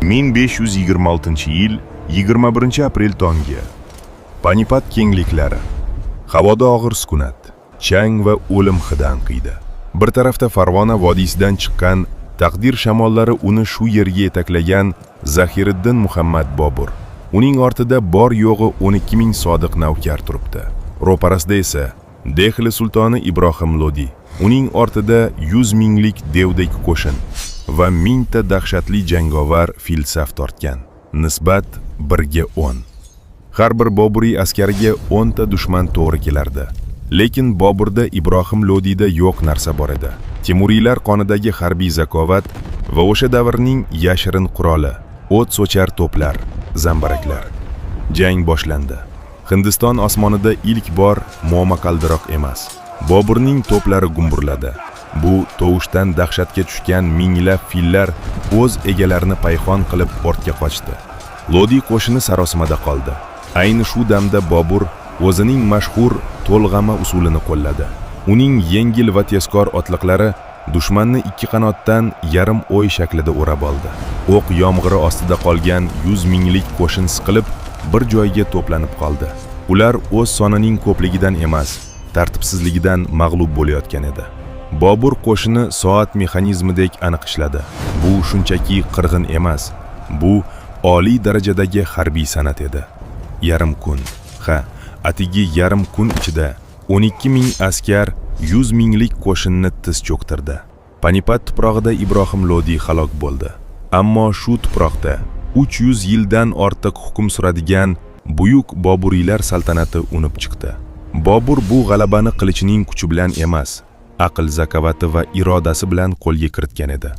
1526-yil 21 aprel tongi. Panipat kengliklari. Havoda og'ir sukunat, chang va o'lim hidi anqiydi. Bir tarafda Farg'ona vodiysidan chiqqan taqdir shamollari uni shu yerga yetaklagan Zahiriddin Muhammad Bobur. Uning ortida bor yo'g'i 12 ming sodiq navkar turibdi. Ro'parasida esa Dehli sultoni Ibrohim Lodi. Uning ortida 100 minglik devdek qo'shin va 1000 ta dahshatli jangovar filsaf tortgan. Nisbat 1 ga 10. Har bir Boburiy askariga 10 ta dushman to'g'ri kelardi. Lekin Boburda Ibrohim Lodiyda yo'q narsa bor edi. Temuriylar qonidagi harbiy zakovat va o'sha davrning yashirin quroli, o't sochar to'plar, zambaraklar. Jang boshlandi. Hindiston osmonida ilk bor momaqaldiroq emas, Boburning to'plari gumburladi. Bu tovushdan dahshatga tushgan minglab fillar o'z egalarini payxon qilib ortga qochdi. Lodi qo'shini sarosimada qoldi. Ayni shu damda Bobur o'zining mashhur to'lg'ama usulini qo'lladi. Uning yengil va tezkor otliqlari dushmanni ikki qanotdan yarim o'y shaklida o'rab oldi. O'q yomg'iri ostida qolgan 100 minglik qo'shin siqilib bir joyga to'planib qoldi. Ular o'z sonining ko'pligidan emas, tartibsizligidan mag'lub bo'layotgan edi. Bobur qo'shini soat mexanizmidek aniq ishladi. Bu shunchaki qirg'in emas, bu oliy darajadagi harbiy san'at edi. Yarim kun, atigi yarim kun ichida 12 ming askar 100 minglik qo'shinni tiz cho'ktirdi. Panipat tuprog'ida Ibrohim Lodi halok bo'ldi. Ammo shu tuproqda 300 yildan ortiq hukm suradigan buyuk Boburiylar saltanati unib chiqdi. Bobur bu g'alabani qilichining kuchi bilan emas, aql zakovati va irodasi bilan qo'lga kiritgan edi.